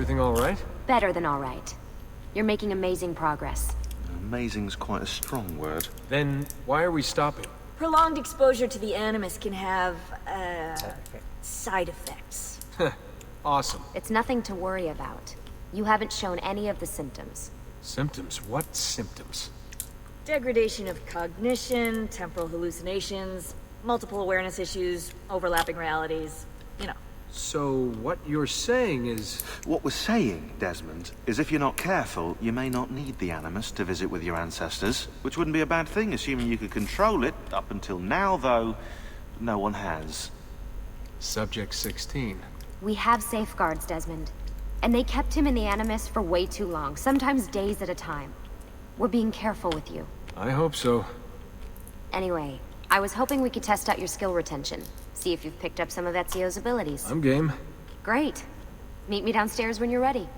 everything all right? Better than all right. You're making amazing progress. Amazing's quite a strong word. Then why are we stopping? Prolonged exposure to the Animus can have, side effects. Awesome. It's nothing to worry about. You haven't shown any of the symptoms. Symptoms? What symptoms? Degradation of cognition, temporal hallucinations, multiple awareness issues, overlapping realities, you know. So what you're saying is... What we're saying, Desmond, is if you're not careful, you may not need the Animus to visit with your ancestors, which wouldn't be a bad thing, assuming you could control it. Up until now, though, no one has. Subject 16. We have safeguards, Desmond. And they kept him in the Animus for way too long, sometimes days at a time. We're being careful with you. I hope so. Anyway, I was hoping we could test out your skill retention. See if you've picked up some of Ezio's abilities. I'm game. Great. Meet me downstairs when you're ready.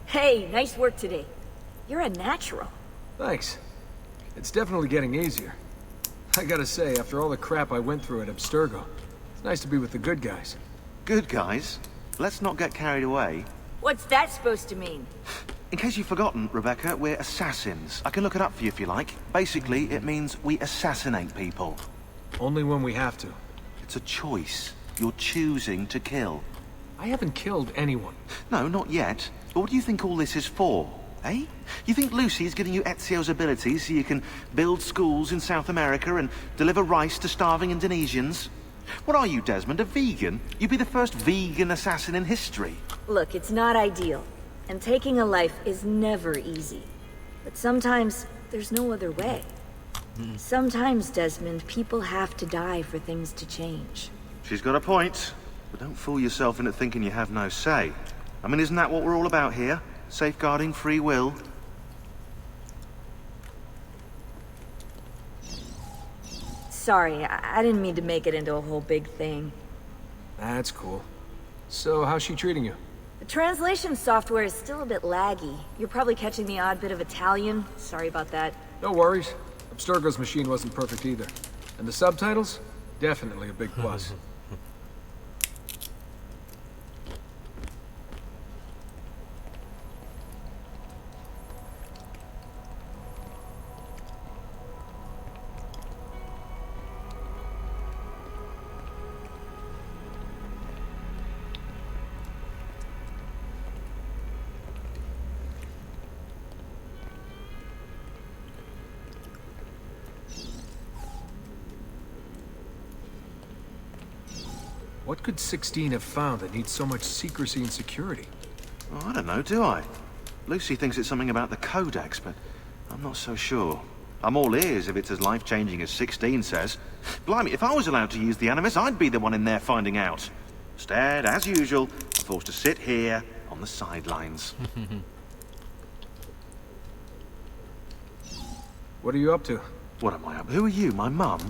Hey, nice work today. You're a natural. Thanks. It's definitely getting easier. I gotta say, after all the crap I went through at Abstergo, it's nice to be with the good guys. Good guys. Let's not get carried away. What's that supposed to mean? In case you've forgotten, Rebecca, we're assassins. I can look it up for you if you like. Basically, it means we assassinate people. Only when we have to. It's a choice. You're choosing to kill. I haven't killed anyone. No, not yet. But what do you think all this is for, eh? You think Lucy's giving you Ezio's abilities so you can build schools in South America and deliver rice to starving Indonesians? What are you, Desmond, a vegan? You'd be the first vegan assassin in history. Look, it's not ideal. And taking a life is never easy. But sometimes, there's no other way. Sometimes, Desmond, people have to die for things to change. She's got a point. But don't fool yourself into thinking you have no say. I mean, isn't that what we're all about here? Safeguarding free will? Sorry, I didn't mean to make it into a whole big thing. That's cool. So, how's she treating you? The translation software is still a bit laggy. You're probably catching the odd bit of Italian. Sorry about that. No worries. Abstergo's machine wasn't perfect either. And the subtitles? Definitely a big plus. What could 16 have found that needs so much secrecy and security? Oh, I don't know, do I? Lucy thinks it's something about the Codex, but I'm not so sure. I'm all ears if it's as life-changing as 16 says. Blimey, if I was allowed to use the Animus, I'd be the one in there finding out. Instead, as usual, I'm forced to sit here on the sidelines. What are you up to? What am I up? Who are you, my mum?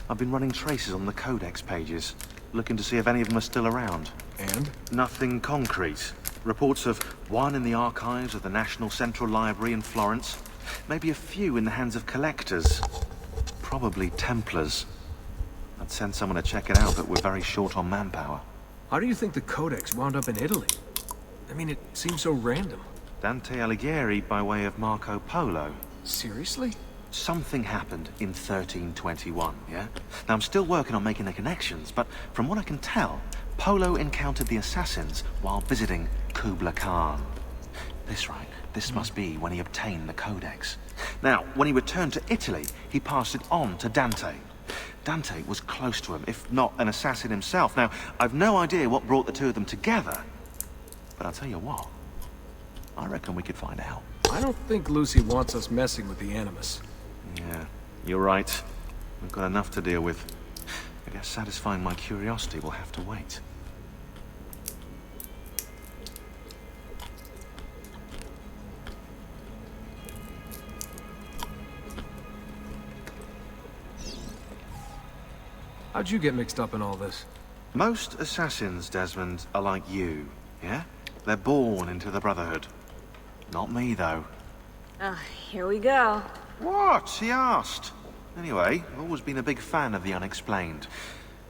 I've been running traces on the Codex pages, looking to see if any of them are still around. And? Nothing concrete. Reports of one in the archives of the National Central Library in Florence. Maybe a few in the hands of collectors. Probably Templars. I'd send someone to check it out, but we're very short on manpower. How do you think the Codex wound up in Italy? I mean, it seems so random. Dante Alighieri by way of Marco Polo. Seriously? Something happened in 1321, yeah? Now, I'm still working on making the connections, but from what I can tell, Polo encountered the Assassins while visiting Kubla Khan. This must be when he obtained the Codex. Now, when he returned to Italy, he passed it on to Dante. Dante was close to him, if not an assassin himself. Now, I've no idea what brought the two of them together, but I'll tell you what, I reckon we could find out. I don't think Lucy wants us messing with the Animus. Yeah, you're right. We've got enough to deal with. I guess satisfying my curiosity will have to wait. How'd you get mixed up in all this? Most assassins, Desmond, are like you, yeah? They're born into the Brotherhood. Not me, though. Here we go. What? He asked. Anyway, I've always been a big fan of the unexplained.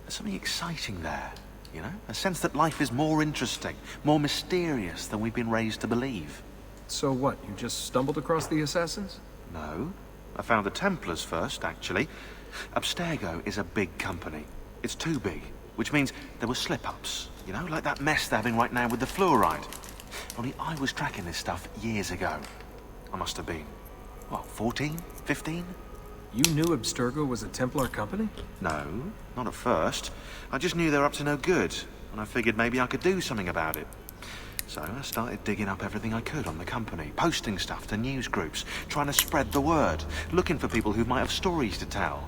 There's something exciting there, you know? A sense that life is more interesting, more mysterious than we've been raised to believe. So what, you just stumbled across the Assassins? No. I found the Templars first, actually. Abstergo is a big company. It's too big, which means there were slip-ups, you know, like that mess they're having right now with the fluoride. Only I was tracking this stuff years ago. I must have been, what, 14? 15? You knew Abstergo was a Templar company? No, not at first. I just knew they were up to no good, and I figured maybe I could do something about it. So I started digging up everything I could on the company, posting stuff to news groups, trying to spread the word, looking for people who might have stories to tell.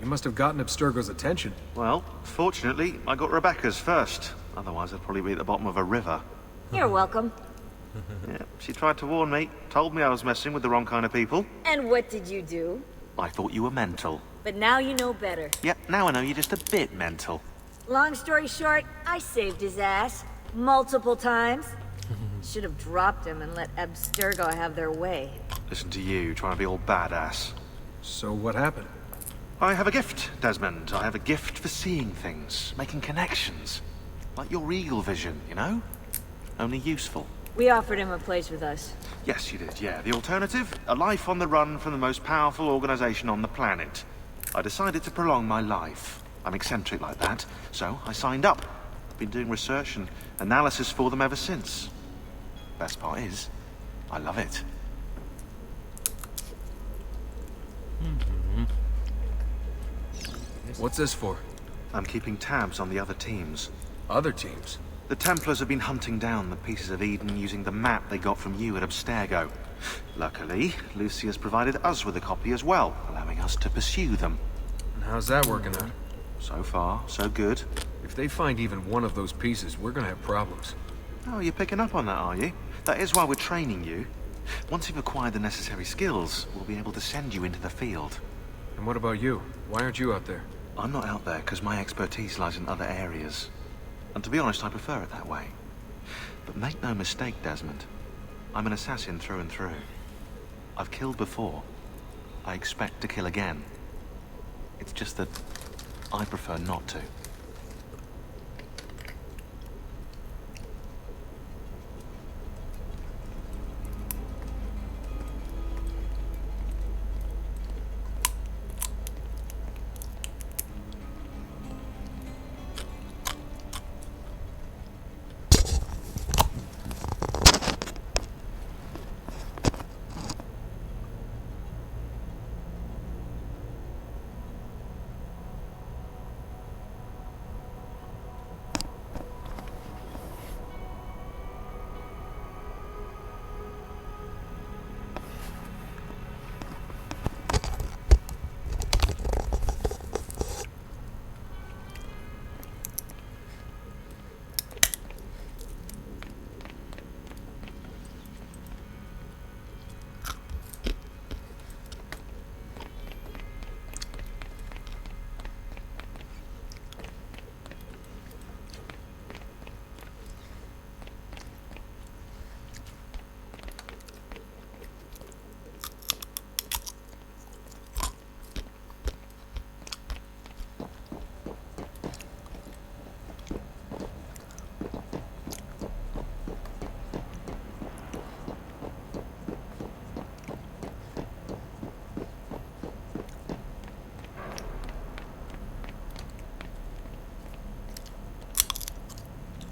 You must have gotten Abstergo's attention. Well, fortunately, I got Rebecca's first. Otherwise, I'd probably be at the bottom of a river. You're welcome. Yeah, she tried to warn me, told me I was messing with the wrong kind of people. And what did you do? I thought you were mental. But now you know better. Yep, now I know you're just a bit mental. Long story short, I saved his ass. Multiple times. Should have dropped him and let Abstergo have their way. Listen to you, trying to be all badass. So what happened? I have a gift, Desmond. I have a gift for seeing things, making connections. Like your eagle vision, you know? Only useful. We offered him a place with us. Yes, you did, yeah. The alternative? A life on the run from the most powerful organization on the planet. I decided to prolong my life. I'm eccentric like that, so I signed up. I've been doing research and analysis for them ever since. Best part is, I love it. What's this for? I'm keeping tabs on the other teams. Other teams? The Templars have been hunting down the pieces of Eden using the map they got from you at Abstergo. Luckily, Lucia's provided us with a copy as well, allowing us to pursue them. And how's that working out? So far, so good. If they find even one of those pieces, we're gonna have problems. Oh, you're picking up on that, are you? That is why we're training you. Once you've acquired the necessary skills, we'll be able to send you into the field. And what about you? Why aren't you out there? I'm not out there because my expertise lies in other areas. And to be honest, I prefer it that way. But make no mistake, Desmond. I'm an assassin through and through. I've killed before. I expect to kill again. It's just that I prefer not to.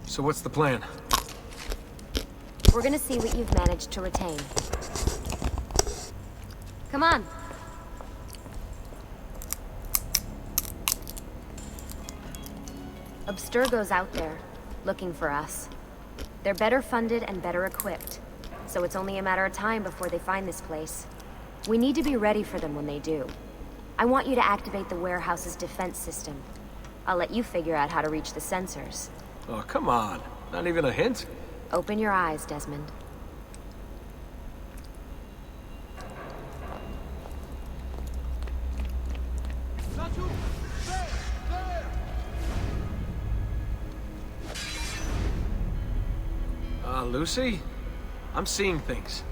So what's the plan? We're gonna see what you've managed to retain. Come on. Abstergo's out there, looking for us. They're better funded and better equipped, so it's only a matter of time before they find this place. We need to be ready for them when they do. I want you to activate the warehouse's defense system. I'll let you figure out how to reach the sensors. Oh, come on. Not even a hint? Open your eyes, Desmond. Lucy? I'm seeing things.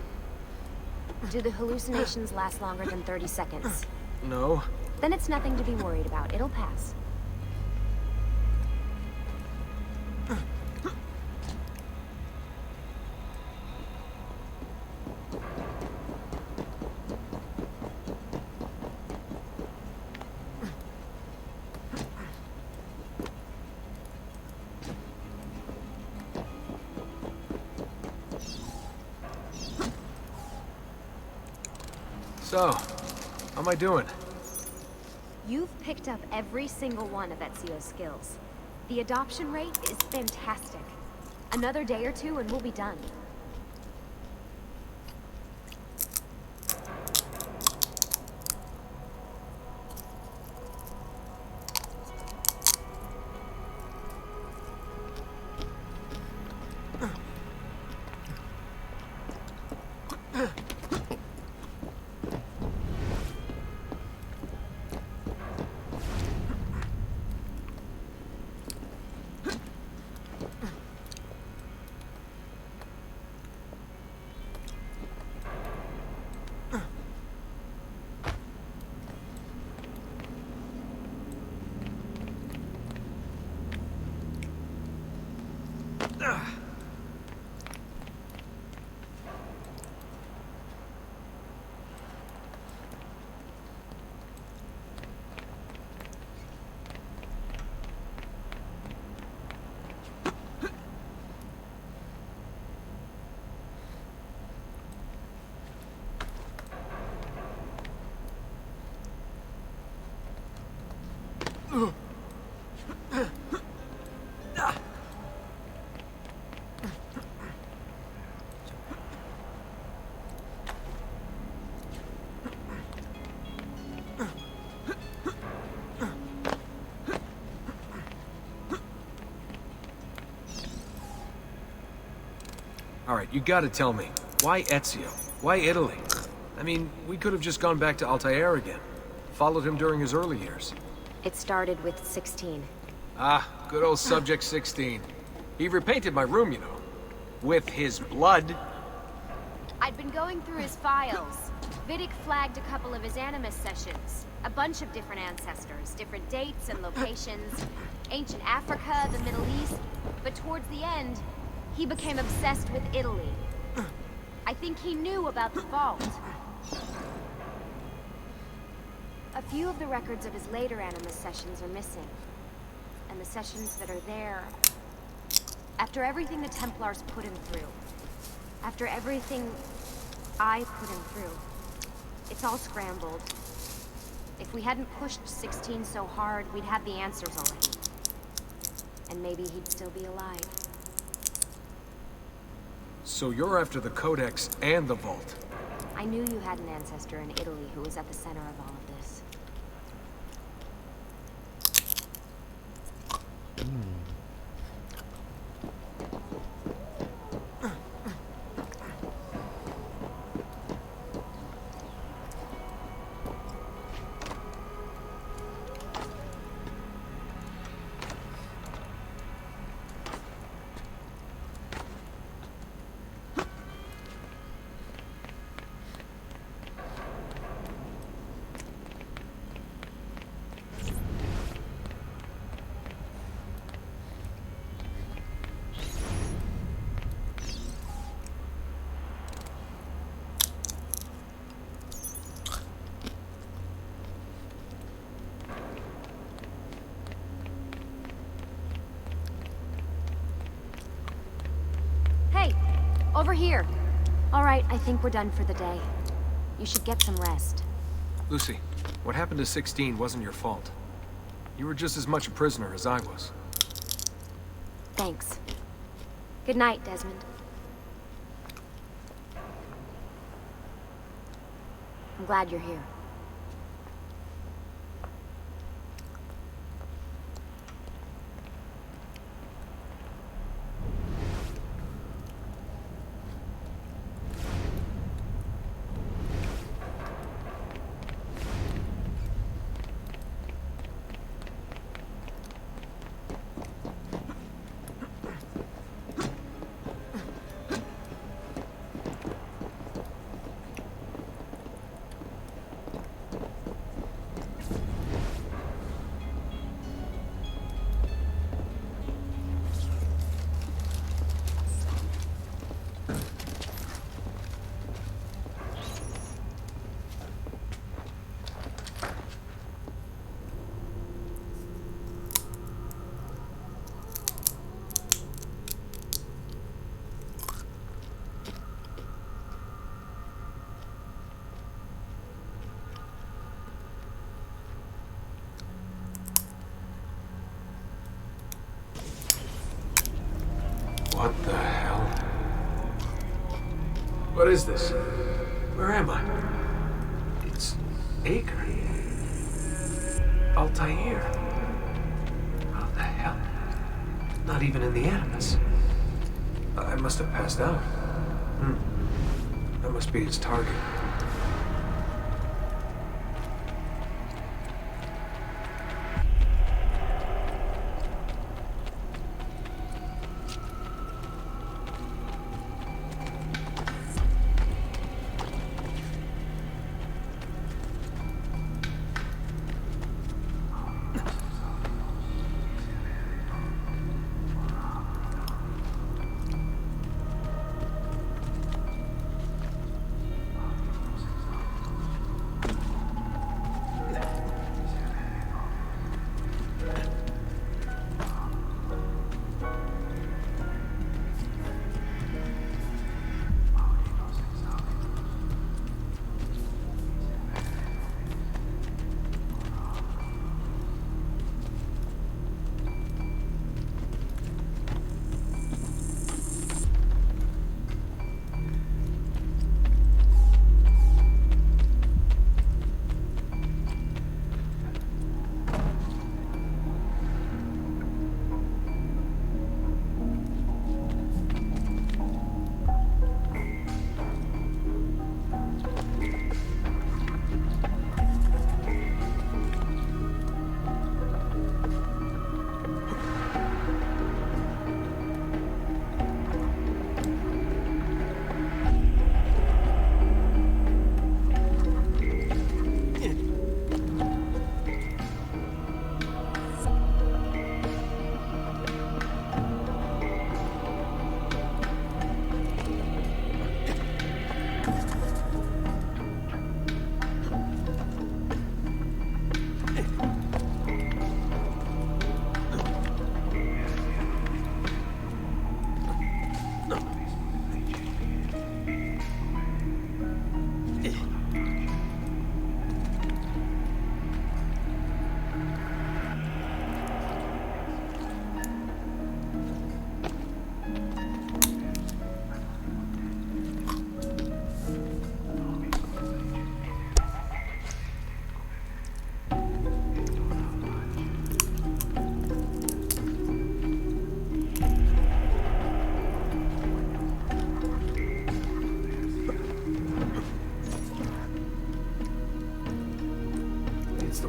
Do the hallucinations last longer than 30 seconds? No. Then it's nothing to be worried about. It'll pass. So, how am I doing? You've picked up every single one of Ezio's skills. The adoption rate is fantastic. Another day or two and we'll be done. Alright, you gotta tell me. Why Ezio? Why Italy? I mean, we could have just gone back to Altair again. Followed him during his early years. It started with 16. Ah, good old Subject 16. He repainted my room, you know. With his blood. I'd been going through his files. Vidic flagged a couple of his Animus sessions. A bunch of different ancestors, different dates and locations. Ancient Africa, the Middle East. But towards the end, he became obsessed with Italy. I think he knew about the vault. A few of the records of his later Animus sessions are missing. And the sessions that are there... After everything the Templars put him through, after everything I put him through, it's all scrambled. If we hadn't pushed 16 so hard, we'd have the answers already. And maybe he'd still be alive. So you're after the Codex and the Vault. I knew you had an ancestor in Italy who was at the center of all of this. Over here. All right, I think we're done for the day. You should get some rest. Lucy, what happened to 16 wasn't your fault. You were just as much a prisoner as I was. Thanks. Good night, Desmond. I'm glad you're here. What is this? Where am I? It's Acre. Altair. How the hell? Not even in the Animus. I must have passed out. That must be his target.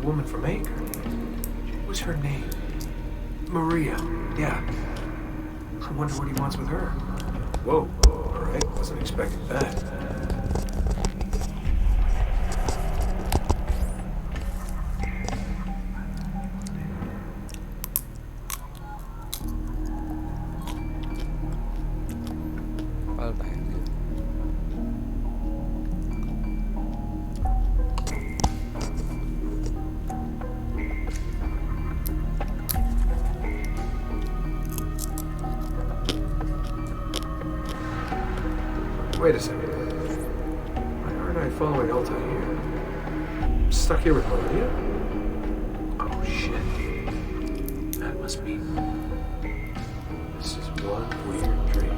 Woman from Acre. What's her name? Maria. Yeah. I wonder what he wants with her. Whoa. Alright, wasn't expecting that. Wait a second. Why aren't I following Altair? I'm stuck here with Maria? Oh shit. That must be... This is one weird dream.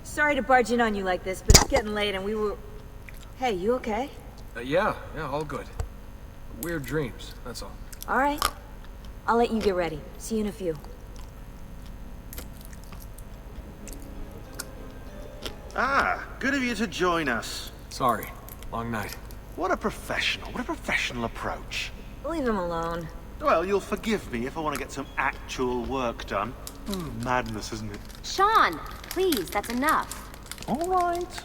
Sorry to barge in on you like this, but it's getting late and we were... Hey, you okay? Yeah, all good. Weird dreams, that's all. Alright. I'll let you get ready. See you in a few. Ah, good of you to join us. Sorry, long night. What a professional approach. Leave him alone. Well, you'll forgive me if I want to get some actual work done. Madness, isn't it? Sean, please, that's enough. All right.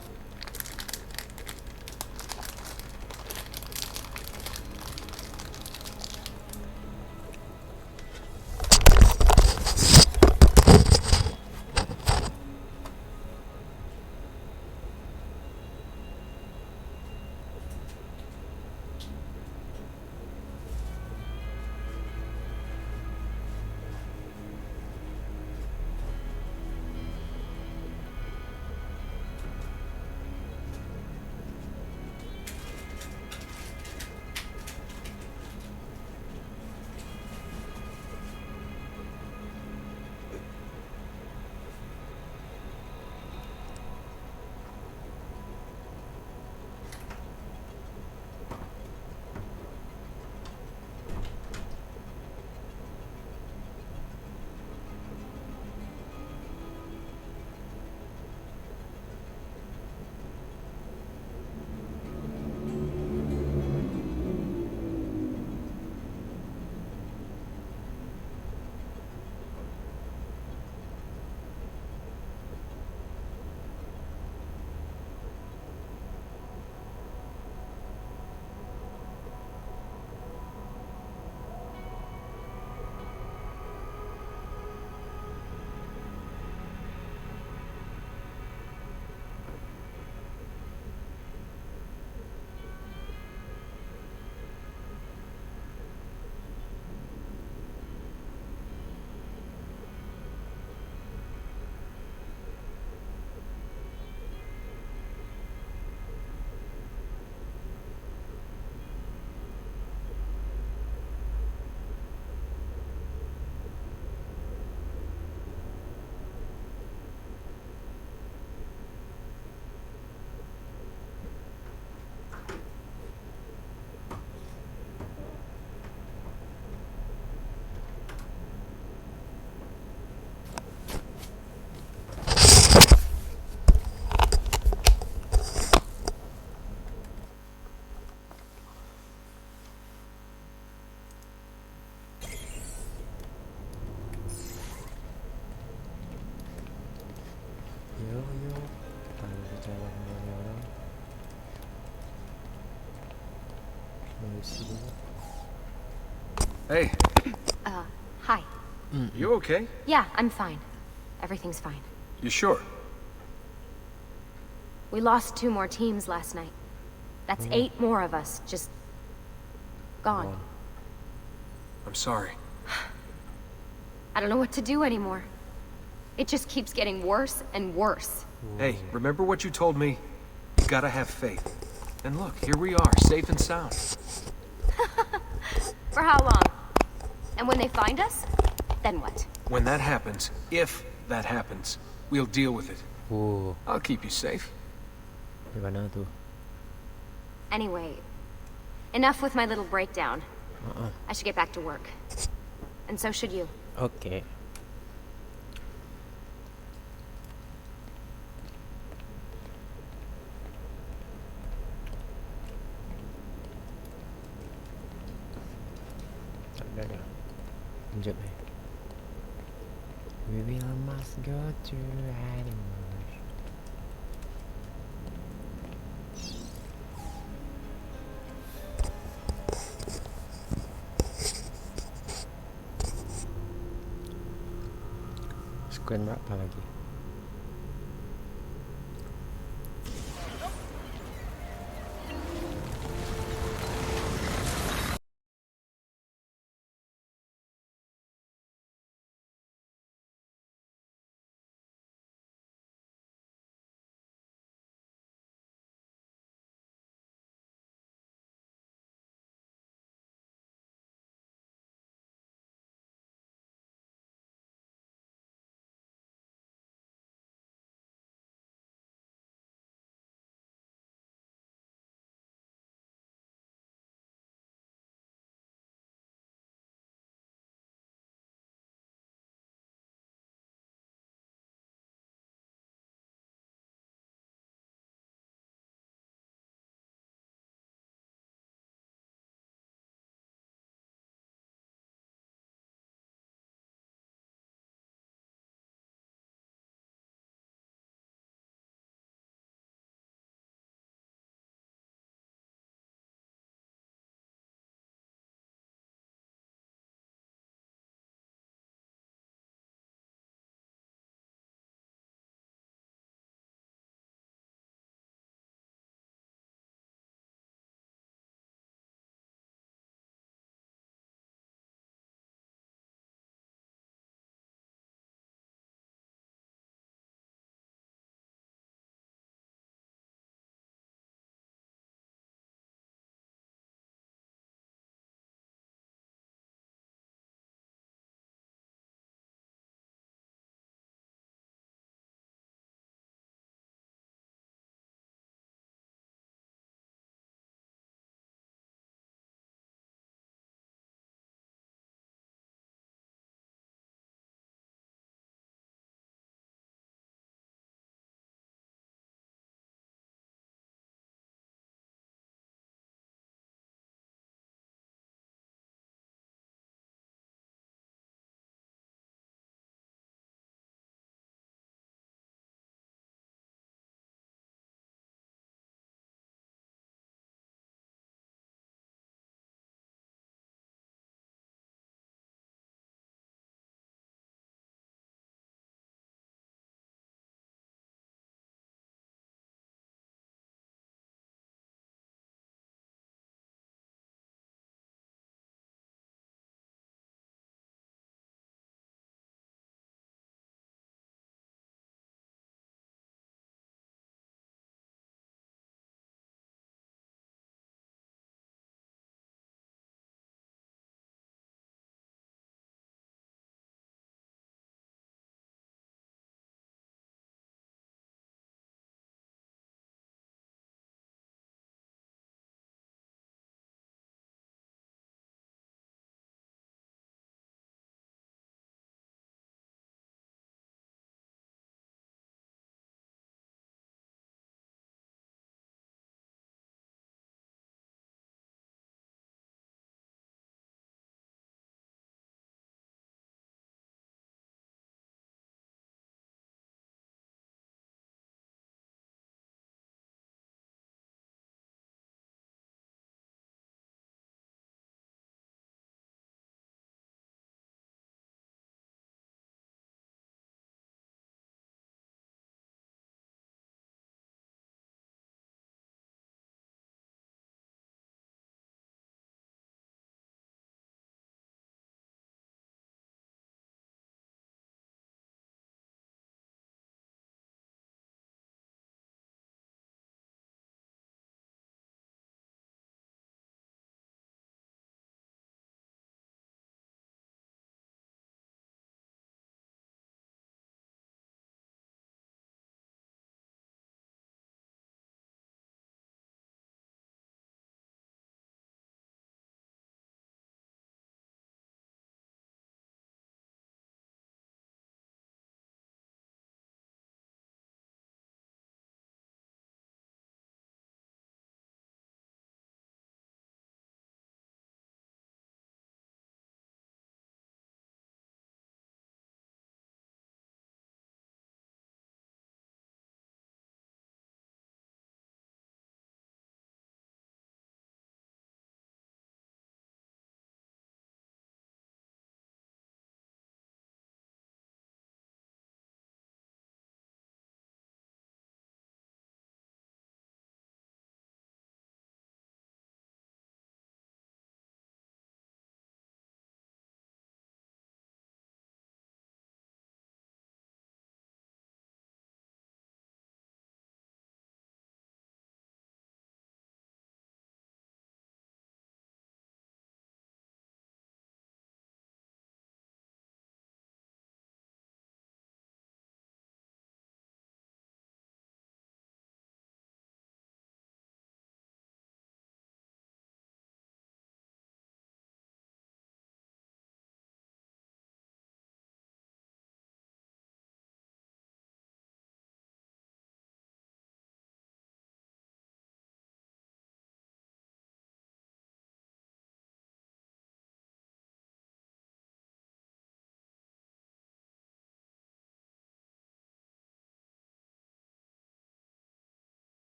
Hey, Hi. you okay? Yeah, I'm fine. Everything's fine. You sure? We lost 2 more teams last night. That's 8 more of us, just... gone. I'm sorry. I don't know what to do anymore. It just keeps getting worse and worse. Hey, remember what you told me? You gotta have faith. And look, here we are, safe and sound. For how long? And when they find us, then what? When that happens, if that happens, we'll deal with it. Oh, I'll keep you safe. gimana tuh? Anyway, enough with my little breakdown. I should get back to work. And so should you. Oke. Udah. Lanjut nih. We will must go to Animus. Screen berapa lagi?